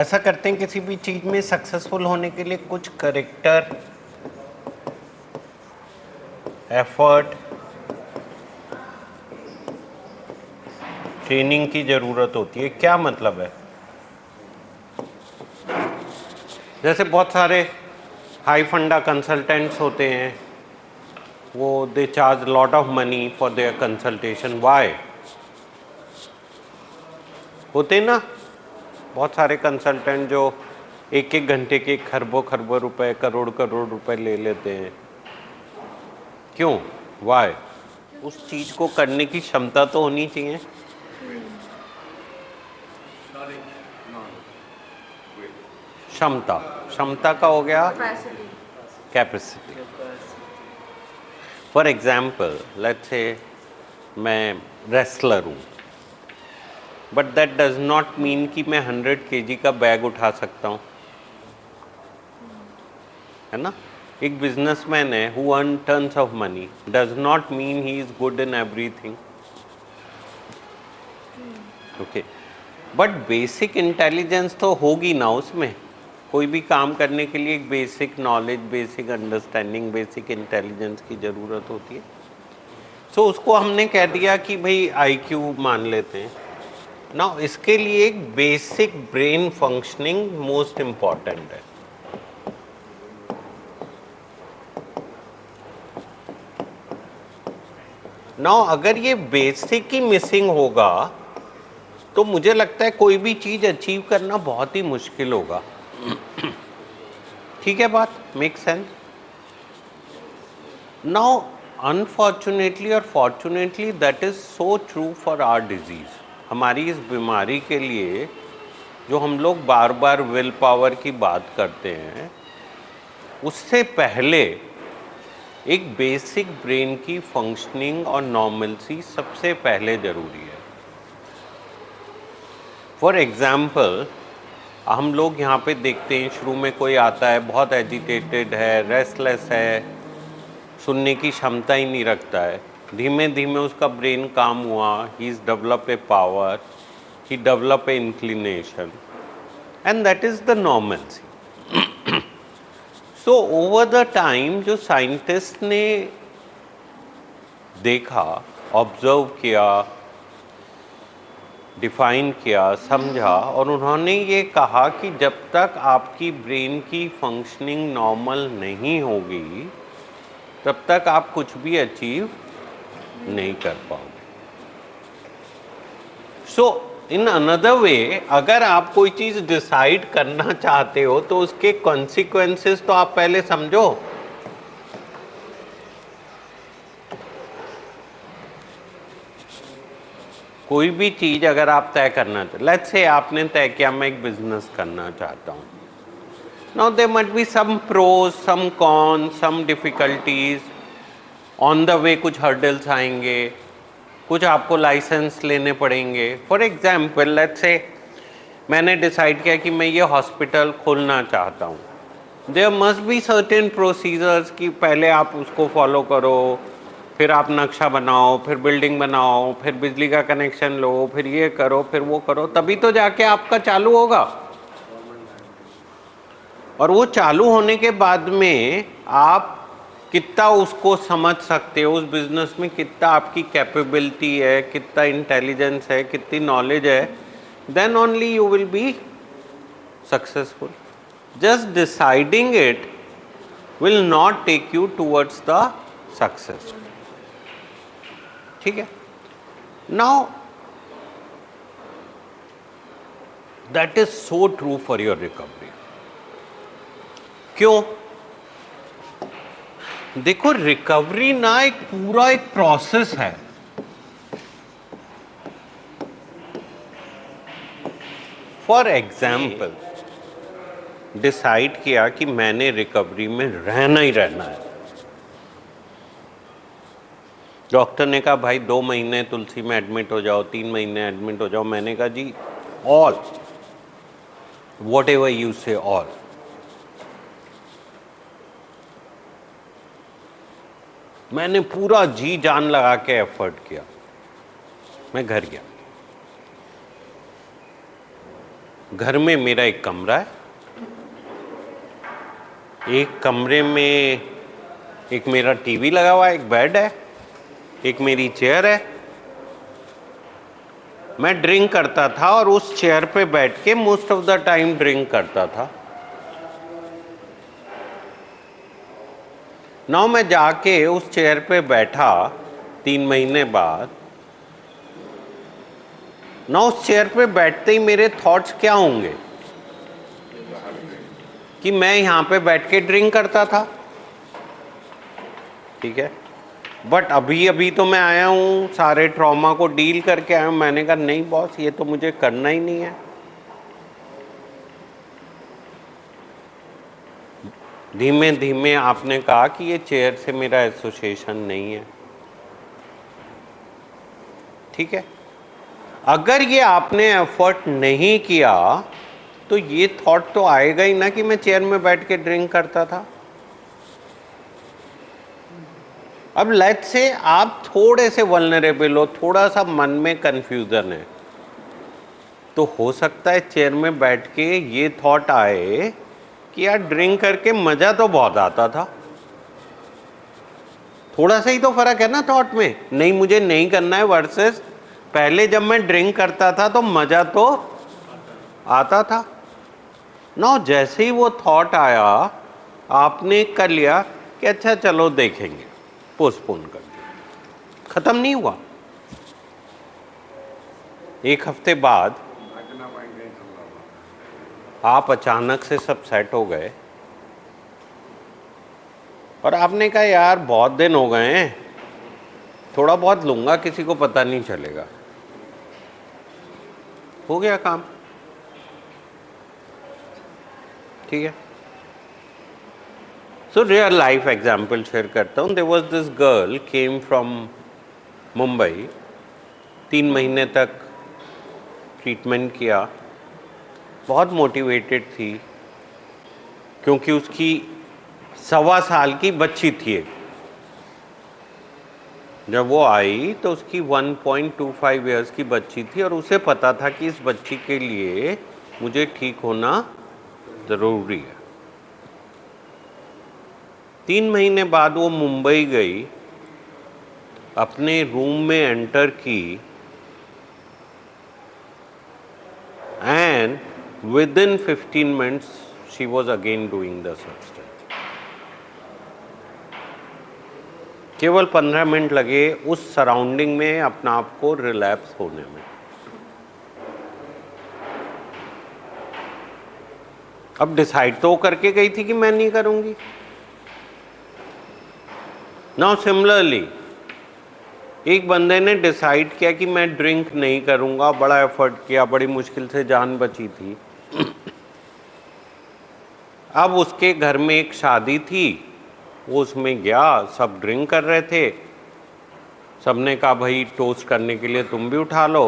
ऐसा करते हैं किसी भी चीज में सक्सेसफुल होने के लिए कुछ करेक्टर, एफर्ट, ट्रेनिंग की जरूरत होती है। क्या मतलब है? जैसे बहुत सारे हाई फंडा कंसल्टेंट्स होते हैं, वो they charge lot of money for their consultation. Why? होते ना बहुत सारे कंसल्टेंट जो एक एक घंटे के खरबों खरबों रुपए, करोड़ करोड़ रुपए ले लेते हैं। क्यों? वाई? उस चीज को करने की क्षमता तो होनी चाहिए। क्षमता का हो गया capacity. For example let's say मैं रेसलर हूँ, but that does not mean कि मैं 100 kg का बैग उठा सकता हूँ, है ना। एक बिजनेसमैन है who earn tons of money, does not mean he is good in everything. Okay, but basic intelligence तो होगी ना उसमें। कोई भी काम करने के लिए एक basic knowledge, basic understanding, basic intelligence की ज़रूरत होती है। सो उसको हमने कह दिया कि भाई आईक्यू मान लेते हैं ना। इसके लिए एक basic brain functioning most important है। ना अगर ये बेसिक ही मिसिंग होगा तो मुझे लगता है कोई भी चीज़ अचीव करना बहुत ही मुश्किल होगा। ठीक है बात? Make sense? नाउ अनफॉर्चुनेटली और fortunately that is so true for our disease. हमारी इस बीमारी के लिए जो हम लोग बार बार विल पावर की बात करते हैं, उससे पहले एक बेसिक ब्रेन की फंक्शनिंग और नॉर्मलसी सबसे पहले जरूरी है। फॉर एग्जाम्पल हम लोग यहाँ पे देखते हैं, शुरू में कोई आता है बहुत एजिटेटेड है, रेस्टलेस है, सुनने की क्षमता ही नहीं रखता है। धीमे धीमे उसका ब्रेन काम हुआ, he is develop a power, he develop a inclination, and that is the normalcy. So over the time जो साइंटिस्ट ने देखा, ऑब्जर्व किया, डिफाइन किया, समझा, और उन्होंने ये कहा कि जब तक आपकी ब्रेन की फंक्शनिंग नॉर्मल नहीं होगी तब तक आप कुछ भी अचीव नहीं कर पाओगे। सो इन अनदर वे, अगर आप कोई चीज डिसाइड करना चाहते हो तो उसके कॉन्सिक्वेंसेस तो आप पहले समझो। कोई भी चीज अगर आप तय करना चाहते, लेट्स से आपने तय किया मैं एक बिजनेस करना चाहता हूं। Now there must be some pros, some con, some difficulties on the way. कुछ हर्डल्स आएंगे, कुछ आपको लाइसेंस लेने पड़ेंगे। फॉर एग्जाम्पल लेट्स से मैंने डिसाइड किया कि मैं ये हॉस्पिटल खोलना चाहता हूँ। There must be certain procedures कि पहले आप उसको फॉलो करो, फिर आप नक्शा बनाओ, फिर बिल्डिंग बनाओ, फिर बिजली का कनेक्शन लो, फिर ये करो, फिर वो करो, तभी तो जाके आपका चालू होगा। और वो चालू होने के बाद में आप कितना उसको समझ सकते हो, उस बिजनेस में कितना आपकी कैपेबिलिटी है, कितना इंटेलिजेंस है, कितनी नॉलेज है, then only you will be successful. Just deciding it will not take you towards the success. ठीक है? Now that is so true for your recovery. क्यों? देखो, रिकवरी ना एक पूरा एक प्रोसेस है। फॉर एग्जाम्पल डिसाइड किया कि मैंने रिकवरी में रहना ही रहना है। डॉक्टर ने कहा भाई 2 महीने तुलसी में एडमिट हो जाओ, 3 महीने एडमिट हो जाओ। मैंने कहा जी ऑल, वॉट एवर यू से, ऑल। मैंने पूरा जी जान लगा के एफर्ट किया। मैं घर गया। घर में मेरा एक कमरा है, एक कमरे में एक मेरा टीवी लगा हुआ है, एक बेड है, एक मेरी चेयर है। मैं ड्रिंक करता था और उस चेयर पे बैठ के most of the time drink करता था। नाउ मैं जाके उस चेयर पे बैठा 3 महीने बाद। ना उस चेयर पे बैठते ही मेरे थॉट्स क्या होंगे कि मैं यहाँ पे बैठ के ड्रिंक करता था, ठीक है। बट अभी अभी तो मैं आया हूँ, सारे ट्रॉमा को डील करके आया हूँ। मैंने कहा नहीं बॉस, ये तो मुझे करना ही नहीं है। धीमे धीमे आपने कहा कि ये चेयर से मेरा एसोसिएशन नहीं है, ठीक है। अगर ये आपने एफर्ट नहीं किया तो ये थॉट तो आएगा ही ना कि मैं चेयर में बैठ के ड्रिंक करता था। अब लेट्स से आप थोड़े से वल्नरेबल हो, थोड़ा सा मन में कंफ्यूजन है, तो हो सकता है चेयर में बैठ के ये थॉट आए कि यार ड्रिंक करके मजा तो बहुत आता था। थोड़ा सा ही तो फर्क है ना थॉट में, नहीं मुझे नहीं करना है वर्सेस पहले जब मैं ड्रिंक करता था तो मजा तो आता था ना। जैसे ही वो थॉट आया आपने कर लिया कि अच्छा चलो देखेंगे, पोस्टपोन कर दिया, खत्म नहीं हुआ। 1 हफ्ते बाद आप अचानक से सब सेट हो गए और आपने कहा यार बहुत दिन हो गए हैं, थोड़ा बहुत लूंगा, किसी को पता नहीं चलेगा। हो गया काम, ठीक है। So real life example share करता हूँ। There was this girl came from Mumbai, 3 महीने तक ट्रीटमेंट किया, बहुत मोटिवेटेड थी क्योंकि उसकी 1.25 साल की बच्ची थी एक। जब वो आई तो उसकी 1.25 ईयर्स की बच्ची थी और उसे पता था कि इस बच्ची के लिए मुझे ठीक होना ज़रूरी है। 3 महीने बाद वो मुंबई गई, अपने रूम में एंटर की and within 15 minutes she was again doing the substance. केवल 15 मिनट लगे उस सराउंडिंग में अपना आप को रिलैप्स होने में। अब डिसाइड तो करके गई थी कि मैं नहीं करूंगी। नाउ सिमिलरली एक बंदे ने डिसाइड किया कि मैं ड्रिंक नहीं करूंगा, बड़ा एफर्ट किया, बड़ी मुश्किल से जान बची थी। अब उसके घर में एक शादी थी, वो उसमें गया, सब ड्रिंक कर रहे थे। सबने कहा भाई टोस्ट करने के लिए तुम भी उठा लो।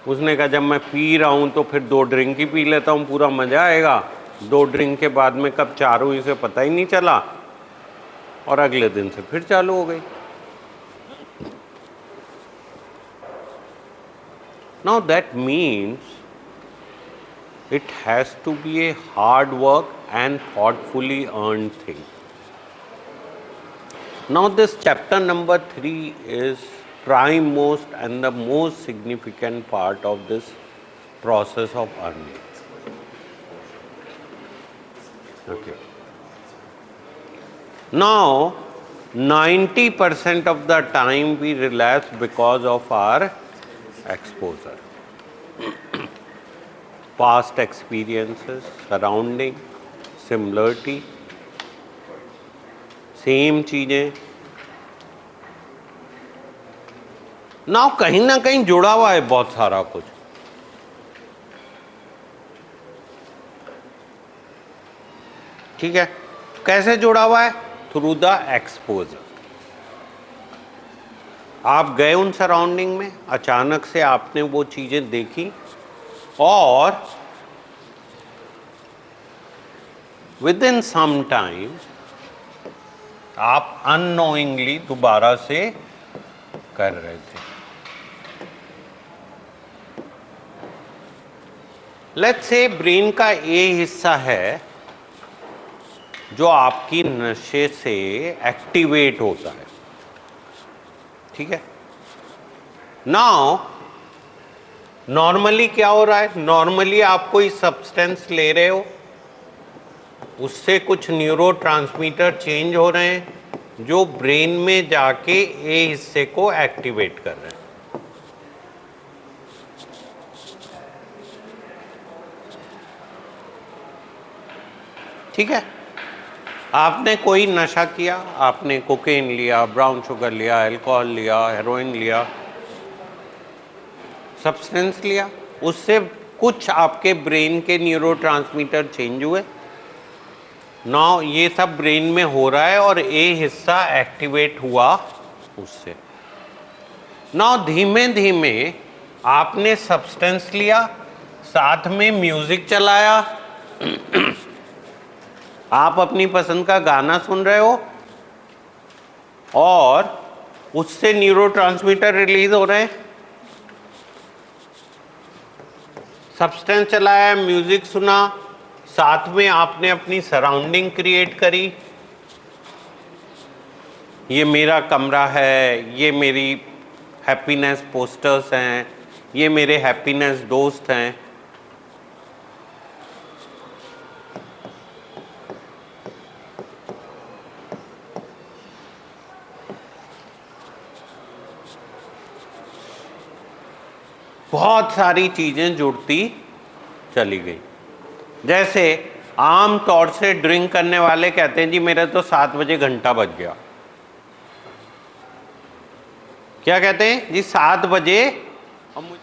उसने कहा जब मैं पी रहा हूँ तो फिर 2 ड्रिंक ही पी लेता हूँ, पूरा मज़ा आएगा। 2 ड्रिंक के बाद में कब 4 हुई इसे पता ही नहीं चला और अगले दिन से फिर चालू हो गई। Now that means it has to be a hard work and thoughtfully earned thing. Now this chapter number 3 is prime most and the most significant part of this process of earning. Okay. Now 90% of the time we relapse because of our exposure. Past experiences, surrounding, similarity, same चीजें ना कहीं ना कहीं जुड़ा हुआ है बहुत सारा कुछ। ठीक है, कैसे जुड़ा हुआ है? Through the exposure. आप गए उन सराउंडिंग में, अचानक से आपने वो चीजें देखी और विद इन सम टाइम आप अननोइंगली दोबारा से कर रहे थे। लेट्स से ब्रेन का ये हिस्सा है जो आपकी नशे से एक्टिवेट होता है, ठीक है। नाउ नॉर्मली क्या हो रहा है, नॉर्मली आप कोई सब्सटेंस ले रहे हो, उससे कुछ न्यूरोट्रांसमीटर चेंज हो रहे हैं जो ब्रेन में जाके ए हिस्से को एक्टिवेट कर रहे हैं। ठीक है, आपने कोई नशा किया, आपने कोकेन लिया, ब्राउन शुगर लिया, अल्कोहल लिया, हेरोइन लिया, सब्सटेंस लिया, उससे कुछ आपके ब्रेन के न्यूरोट्रांसमीटर चेंज हुए। नाउ ये सब ब्रेन में हो रहा है और ए हिस्सा एक्टिवेट हुआ उससे। नाउ धीमे धीमे आपने सब्सटेंस लिया, साथ में म्यूजिक चलाया, आप अपनी पसंद का गाना सुन रहे हो और उससे न्यूरोट्रांसमीटर रिलीज हो रहे हैं। सब्सटेंस चलाया, म्यूजिक सुना, साथ में आपने अपनी सराउंडिंग क्रिएट करी। ये मेरा कमरा है, ये मेरी हैप्पीनेस पोस्टर्स हैं, ये मेरे हैप्पीनेस दोस्त हैं। बहुत सारी चीजें जुड़ती चली गई। जैसे आम तौर से ड्रिंक करने वाले कहते हैं जी मेरा तो 7 बजे घंटा बज गया। क्या कहते हैं जी 7 बजे।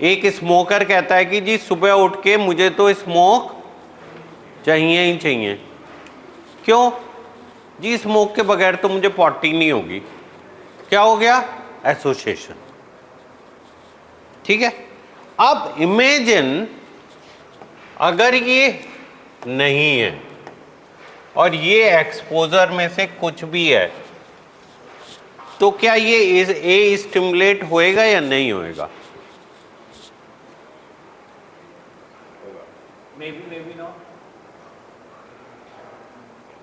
एक स्मोकर कहता है कि जी सुबह उठ के मुझे तो स्मोक चाहिए ही चाहिए। क्यों जी, स्मोक के बगैर तो मुझे पॉटी नहीं होगी। क्या हो गया, एसोसिएशन। ठीक है, अब इमेजिन अगर ये नहीं है और ये एक्सपोजर में से कुछ भी है, तो क्या ये ए स्टिमुलेट होएगा या नहीं होएगा?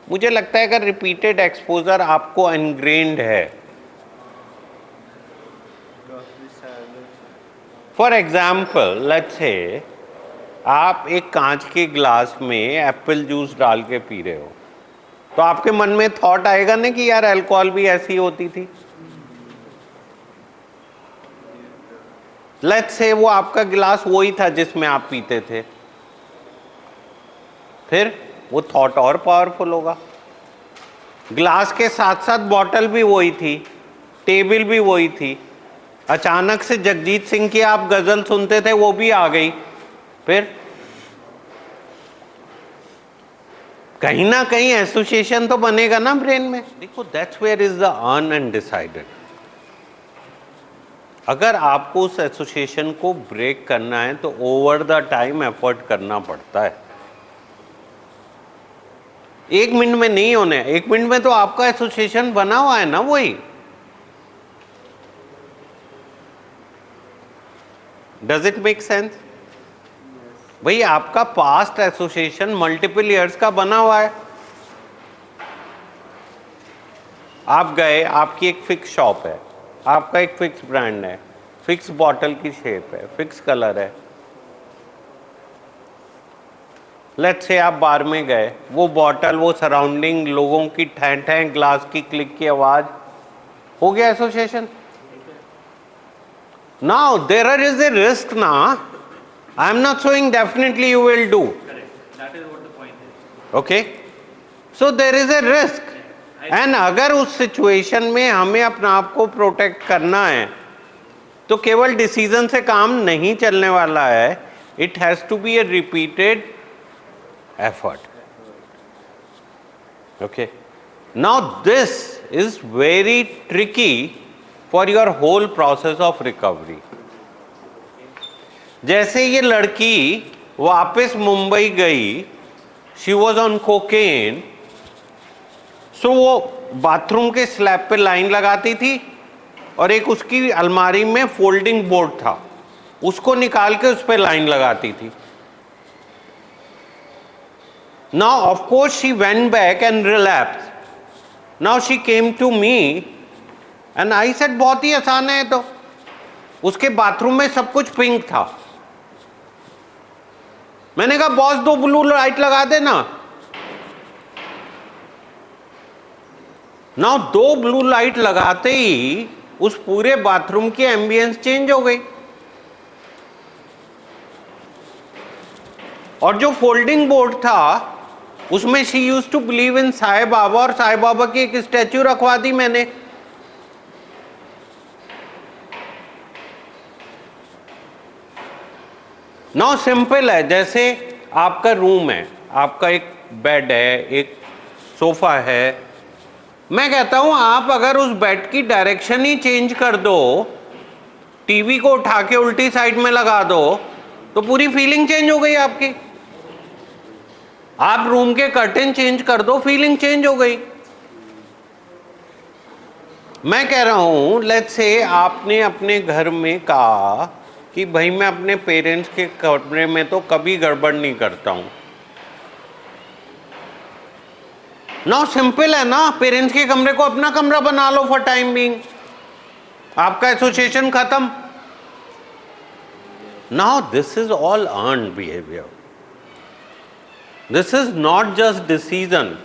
मुझे लगता है अगर रिपीटेड एक्सपोजर आपको इनग्रेन्ड है, फॉर एग्जाम्पल लेट्स से आप एक कांच के ग्लास में एप्पल जूस डाल के पी रहे हो, तो आपके मन में थॉट आएगा ना कि यार अल्कोहल भी ऐसी होती थी। लेट्स से वो आपका गिलास वही था जिसमें आप पीते थे, फिर वो थॉट और पावरफुल होगा। ग्लास के साथ साथ बॉटल भी वही थी, टेबल भी वही थी। अचानक से जगजीत सिंह की आप गजल सुनते थे, वो भी आ गई, फिर कहीं ना कहीं एसोसिएशन तो बनेगा ना ब्रेन में। देखो that's where is the undecided. अगर आपको उस एसोसिएशन को ब्रेक करना है तो ओवर द टाइम एफर्ट करना पड़ता है। 1 मिनट में नहीं होने। 1 मिनट में तो आपका एसोसिएशन बना हुआ है ना वही। Does it make sense? भाई आपका पास्ट एसोसिएशन मल्टीपल ईयर्स का बना हुआ है। आप गए, आपकी एक फिक्स शॉप है, आपका एक फिक्स ब्रांड है, फिक्स बॉटल की शेप है, फिक्स कलर है। लेट्स से आप बार में गए, वो बॉटल, वो सराउंडिंग, लोगों की ठैं ठैं, ग्लास की क्लिक की आवाज, हो गया association. Now there is a risk ना। I am not saying definitely you will do. Correct. That is what the point is. Okay. So there is a risk. And अगर उस सिचुएशन में हमें अपने आप को प्रोटेक्ट करना है तो केवल डिसीजन से काम नहीं चलने वाला है। It has to be a repeated effort. Okay. Now this is very tricky for your whole process of recovery. जैसे ये लड़की वापस मुंबई गई, शी वॉज ऑन कोकेन, सो वो बाथरूम के स्लैब पे लाइन लगाती थी और एक उसकी अलमारी में फोल्डिंग बोर्ड था, उसको निकाल के उस पर लाइन लगाती थी। Now, of course, she went back and relapsed. Now she came to me and I said, बहुत ही आसान है तो। उसके बाथरूम में सब कुछ पिंक था। मैंने कहा बॉस 2 ब्लू लाइट लगा देना। नाउ 2 ब्लू लाइट लगाते ही उस पूरे बाथरूम की एम्बियंस चेंज हो गई। और जो फोल्डिंग बोर्ड था उसमें she used to believe in Sai Baba, और साईं बाबा की एक स्टैच्यू रखवा दी मैंने। नाउ सिंपल है, जैसे आपका रूम है, आपका एक बेड है, एक सोफा है। मैं कहता हूं आप अगर उस बेड की डायरेक्शन ही चेंज कर दो, टीवी को उठा के उल्टी साइड में लगा दो, तो पूरी फीलिंग चेंज हो गई आपकी। आप रूम के कर्टेन चेंज कर दो, फीलिंग चेंज हो गई। मैं कह रहा हूं लेट्स से आपने अपने घर में कहा कि भाई मैं अपने पेरेंट्स के कमरे में तो कभी गड़बड़ नहीं करता हूं। ना सिंपल है ना, पेरेंट्स के कमरे को अपना कमरा बना लो फॉर टाइम बीइंग, आपका एसोसिएशन खत्म। Now this is all earned behaviour, this is not just decision.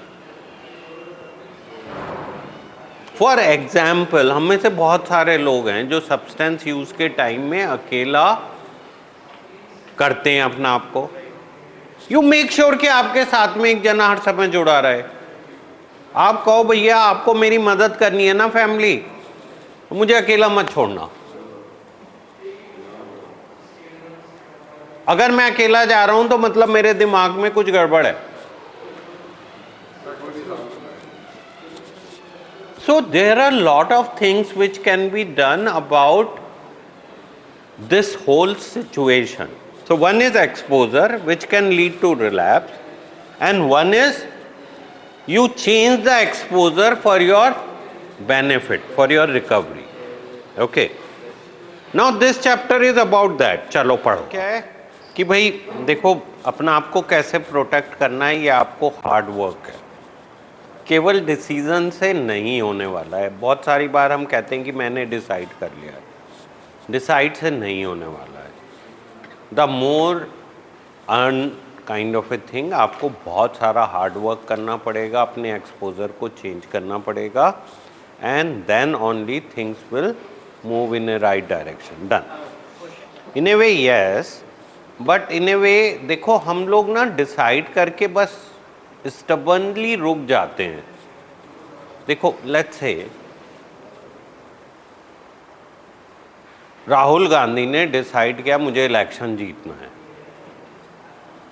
For example, हम में से बहुत सारे लोग हैं जो सब्सटेंस यूज के टाइम में अकेला करते हैं अपना आप को। यू मेक श्योर कि आपके साथ में एक जना हर समय जुड़ा रहे। आप कहो भैया आपको मेरी मदद करनी है ना फैमिली, तो मुझे अकेला मत छोड़ना। अगर मैं अकेला जा रहा हूं तो मतलब मेरे दिमाग में कुछ गड़बड़ है। So there are a lot of things which can be done about this whole situation. So one is exposure, which can lead to relapse, and one is you change the exposure for your benefit, for your recovery. Okay. Now this chapter is about that. चलो पढ़ो। क्या है कि भाई देखो अपना आपको कैसे प्रोटेक्ट करना है, ये आपको हार्ड वर्क है, केवल डिसीजन से नहीं होने वाला है। बहुत सारी बार हम कहते हैं कि मैंने डिसाइड कर लिया है, डिसाइड से नहीं होने वाला है। The more earn kind of a thing, आपको बहुत सारा हार्ड वर्क करना पड़ेगा, अपने एक्सपोजर को चेंज करना पड़ेगा, and then only things will move in a right direction. Done in a way yes, but in a way देखो हम लोग ना डिसाइड करके बस स्टबनली रुक जाते हैं। देखो लेट्स से राहुल गांधी ने डिसाइड किया मुझे इलेक्शन जीतना है,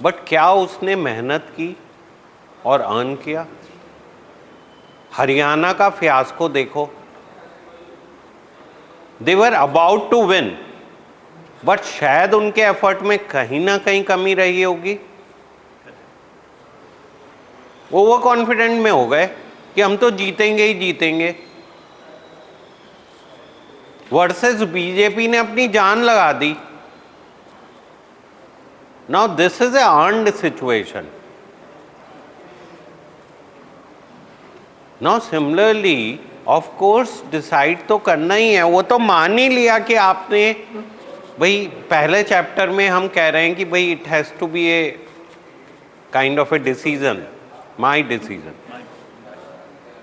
बट क्या उसने मेहनत की और अर्न किया? हरियाणा का फियास्को देखो, दे were about to win, but शायद उनके एफर्ट में कहीं ना कहीं कमी रही होगी। वो ओवर कॉन्फिडेंट में हो गए कि हम तो जीतेंगे ही जीतेंगे, वर्सेस बीजेपी ने अपनी जान लगा दी। Now this is a earned situation. Now similarly of course decide तो करना ही है, वो तो मान ही लिया कि आपने भाई पहले चैप्टर में हम कह रहे हैं कि भाई it has to be a kind of a decision, my decision.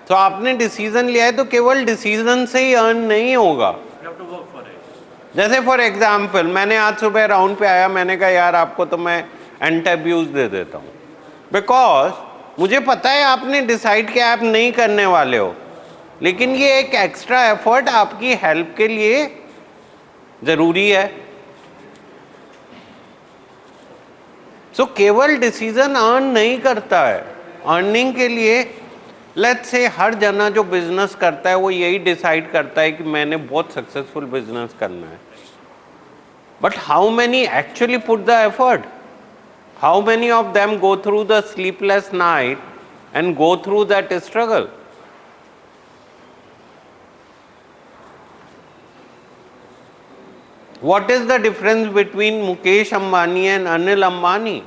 तो आपने डिसीजन लिया है तो केवल डिसीजन से ही अर्न नहीं होगा। जैसे फॉर एग्जाम्पल मैंने आज सुबह राउंड पे आया, मैंने कहा यार आपको तो मैं एंटीब्यूज दे देता हूँ, बिकॉज मुझे पता है आपने डिसाइड किया आप नहीं करने वाले हो, लेकिन ये एक एक्स्ट्रा एफर्ट आपकी हेल्प के लिए जरूरी है। सो केवल डिसीजन अर्न नहीं करता है, अर्निंग के लिए लेट्स से हर जना जो बिजनेस करता है वो यही डिसाइड करता है कि मैंने बहुत सक्सेसफुल बिजनेस करना है, but how many actually put the effort? How many of them go through the sleepless night and go through that struggle? What is the difference between Mukesh Ambani and Anil Ambani?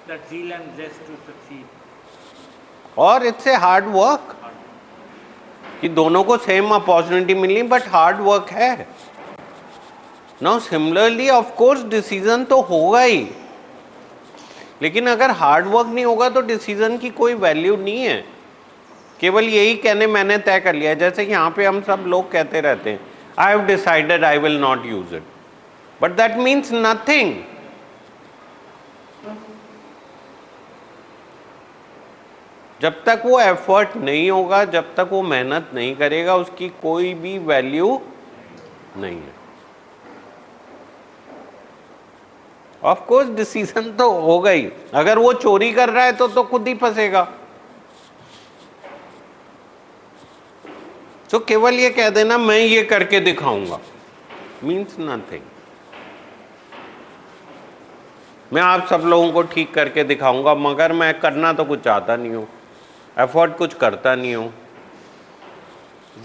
That zeal and zest to succeed. और it's a hard work. कि दोनों को same opportunity मिली but hard work है. Now similarly of course decision तो होगा ही, लेकिन अगर हार्ड वर्क नहीं होगा तो डिसीजन की कोई वैल्यू नहीं है. केवल यही कहने मैंने तय कर लिया, जैसे कि यहाँ पे हम सब लोग कहते रहते हैं I have decided I will not use it, but that means nothing. जब तक वो एफर्ट नहीं होगा, जब तक वो मेहनत नहीं करेगा, उसकी कोई भी वैल्यू नहीं है. ऑफ कोर्स डिसीजन तो होगा ही. अगर वो चोरी कर रहा है तो खुद ही फंसेगा. तो केवल ये कह देना मैं ये करके दिखाऊंगा मीन्स नथिंग. मैं आप सब लोगों को ठीक करके दिखाऊंगा, मगर मैं करना तो कुछ चाहता नहीं हूं, एफर्ट कुछ करता नहीं हूं.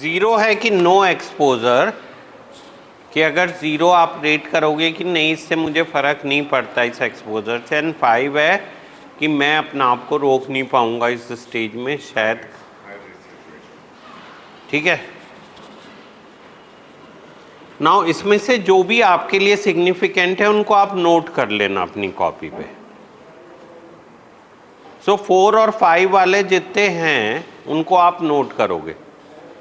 जीरो है कि नो एक्सपोजर, कि अगर ज़ीरो आप रेट करोगे कि नहीं इससे मुझे फ़र्क नहीं पड़ता इस एक्सपोजर से, एंड 5 है कि मैं अपना आप को रोक नहीं पाऊंगा इस स्टेज में शायद. ठीक है. नाउ इसमें से जो भी आपके लिए सिग्निफिकेंट है उनको आप नोट कर लेना अपनी कॉपी पे. सो 4 और 5 वाले जितने हैं उनको आप नोट करोगे.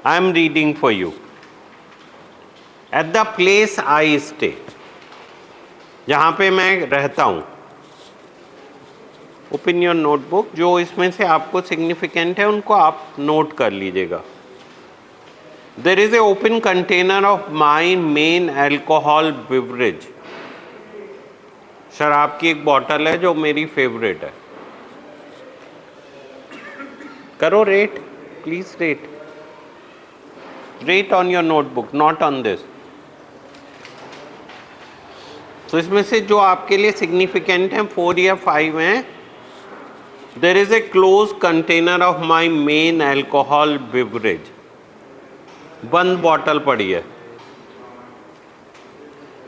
I am reading for you. At the place I stay, जहाँ पे मैं रहता हूँ. Open your notebook. जो इसमें से आपको सिग्निफिकेंट है उनको आप नोट कर लीजिएगा. There is a open container of my main alcohol beverage. शराब की एक बॉटल है जो मेरी फेवरेट है. करो rate, please rate. Rate on your notebook, not on this. तो इसमें से जो आपके लिए सिग्निफिकेंट हैं 4 या 5 हैं. There is a close container of my main alcohol beverage. बंद बॉटल पड़ी है.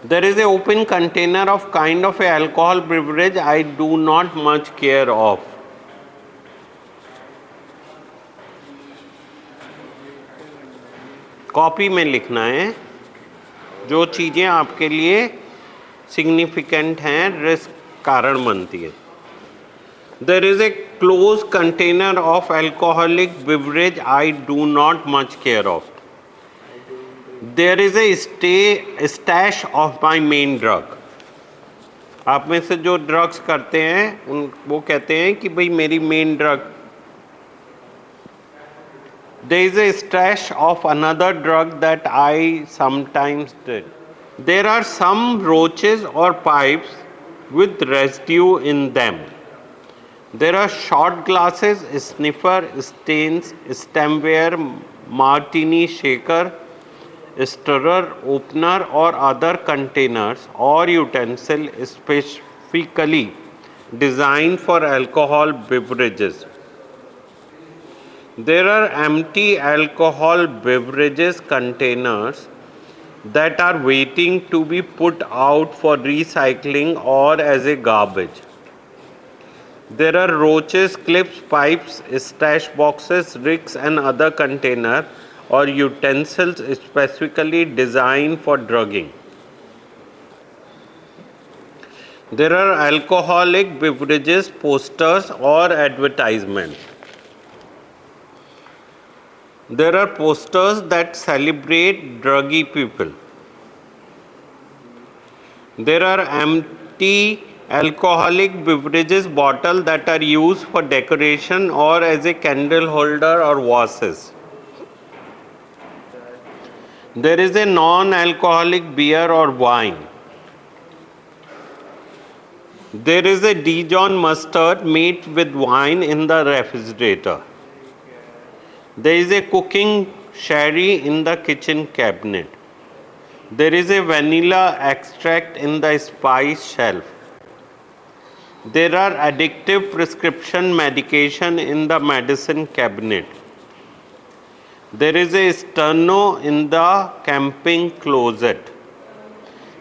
There is a open container of kind of a alcohol beverage I do not much care of. Copy में लिखना है जो चीज़ें आपके लिए सिग्निफिकेंट हैं, रिस्क कारण बनती है. There is a close container of alcoholic beverage I do not much care of. There is a stash of my main drug. आप में से जो ड्रग्स करते हैं उन वो कहते हैं कि भाई मेरी main drug. There is a stash of another drug that I sometimes did. There are some roaches or pipes with residue in them. There are shot glasses, sniffer, stains, stemware, martini shaker, stirrer, opener or other containers or utensil specifically designed for alcohol beverages. There are empty alcohol beverages containers that are waiting to be put out for recycling or as a garbage. There are roaches, clips, pipes, stash boxes, rigs and other container or utensils specifically designed for drugging. There are alcoholic beverages posters or advertisements. There are posters that celebrate druggy people. There are empty alcoholic beverages bottles that are used for decoration or as a candle holder or vases. There is a non-alcoholic beer or wine. There is a Dijon mustard made with wine in the refrigerator. There is a cooking sherry in the kitchen cabinet. There is a vanilla extract in the spice shelf. There are addictive prescription medication in the medicine cabinet. There is a sterno in the camping closet.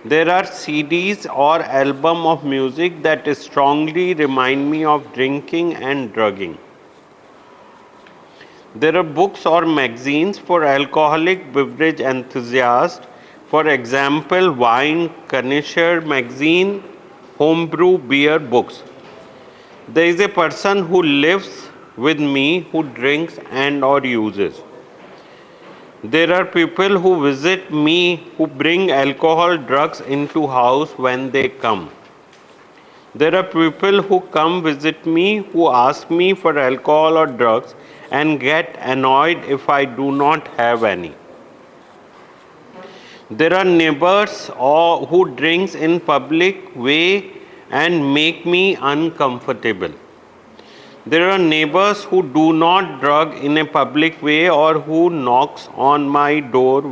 There are CDs or album of music that strongly remind me of drinking and drugging. There are books or magazines for alcoholic beverage enthusiasts. For example, wine connoisseur magazine, homebrew beer books. There is a person who lives with me who drinks and or uses. There are people who visit me who bring alcohol drugs into house when they come. There are people who come visit me who ask me for alcohol or drugs and get annoyed if I do not have any. There are neighbors who drinks in public way and make me uncomfortable. There are neighbors who do not drug in a public way or who knocks on my door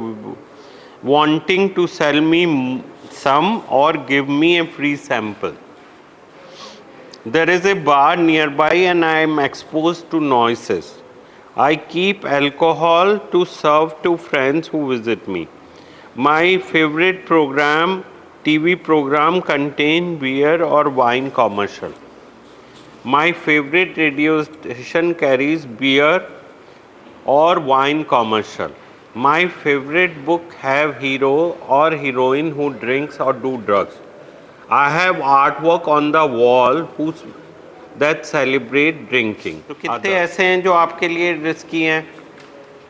wanting to sell me some or give me a free sample. There is a bar nearby and I am exposed to noises. I keep alcohol to serve to friends who visit me. My favorite program, TV program contain beer or wine commercial. My favorite radio station carries beer or wine commercial. My favorite book have hero or heroine who drinks or do drugs. I have artwork on the wall that celebrate drinking. तो कितने ऐसे हैं जो आपके लिए risky हैं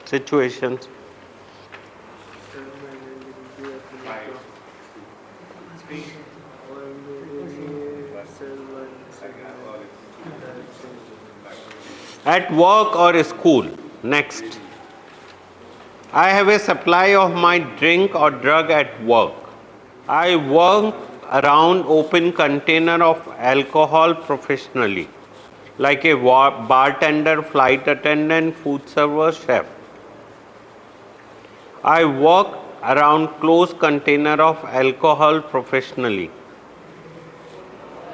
situations? At work or school. Next. I have a supply of my drink or drug at work. I work around open container of alcohol professionally, like a bartender, flight attendant, food server, chef. I work around closed container of alcohol professionally.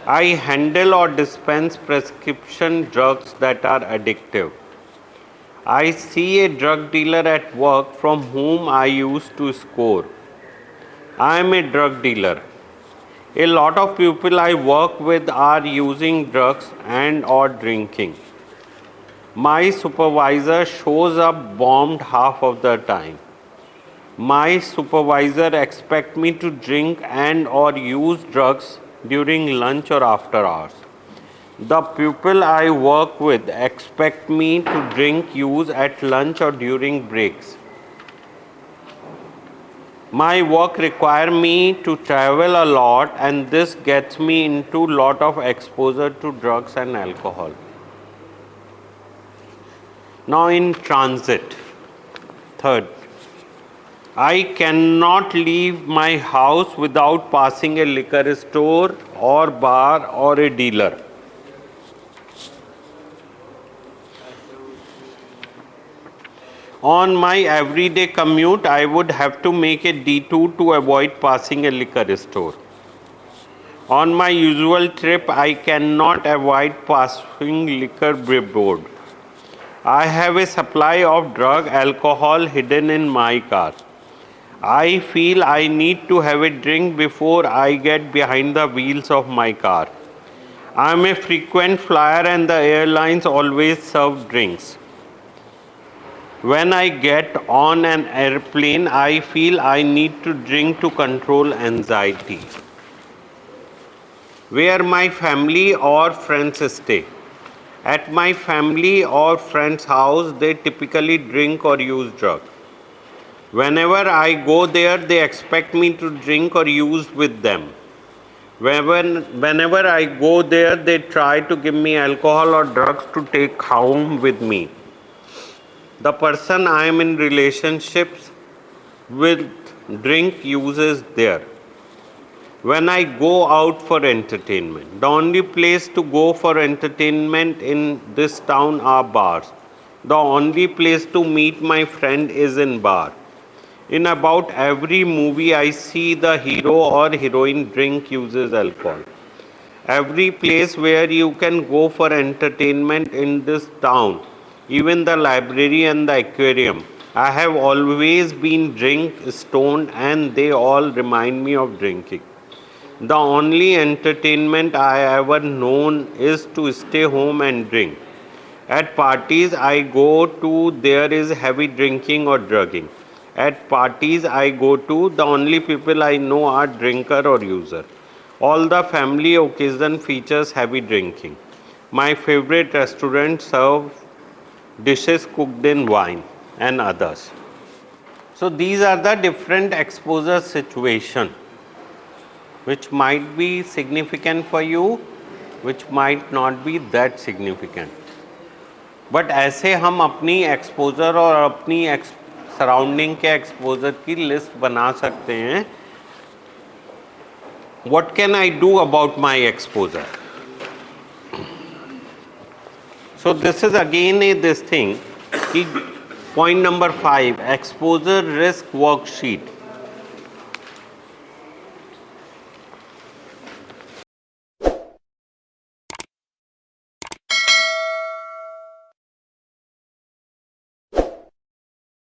I handle or dispense prescription drugs that are addictive. I see a drug dealer at work from whom I used to score. I am a drug dealer. A lot of people I work with are using drugs and or drinking. My supervisor shows up bombed half of the time. My supervisor expects me to drink and or use drugs during lunch or after hours. The people I work with expect me to drink, use at lunch or during breaks. My work requires me to travel a lot and this gets me into a lot of exposure to drugs and alcohol. Now in transit. Third, I cannot leave my house without passing a liquor store or bar or a dealer. On my everyday commute, I would have to make a detour to avoid passing a liquor store. On my usual trip, I cannot avoid passing liquor board. I have a supply of drug alcohol hidden in my car. I feel I need to have a drink before I get behind the wheels of my car. I am a frequent flyer and the airlines always serve drinks. When I get on an airplane, I feel I need to drink to control anxiety. Where my family or friends stay. At my family or friend's house, they typically drink or use drugs. Whenever I go there, they expect me to drink or use with them. Whenever I go there, they try to give me alcohol or drugs to take home with me. The person I am in relationships with drink uses there. When I go out for entertainment, the only place to go for entertainment in this town are bars. The only place to meet my friend is in bar. In about every movie I see the hero or heroine drink uses alcohol. Every place where you can go for entertainment in this town, even the library and the aquarium, I have always been drink stoned and they all remind me of drinking. The only entertainment I ever known is to stay home and drink. At parties I go to, there is heavy drinking or drugging. At parties I go to, the only people I know are drinker or user. All the family occasion features heavy drinking. My favorite restaurant serve dishes cooked in wine and others. So these are the different exposure situation which might be significant for you, which might not be that significant. But ऐसे हम अपनी exposure और अपनी surrounding के exposure की list बना सकते हैं. What can I do about my exposure? So this is again this thing कि point number 5, exposure risk worksheet.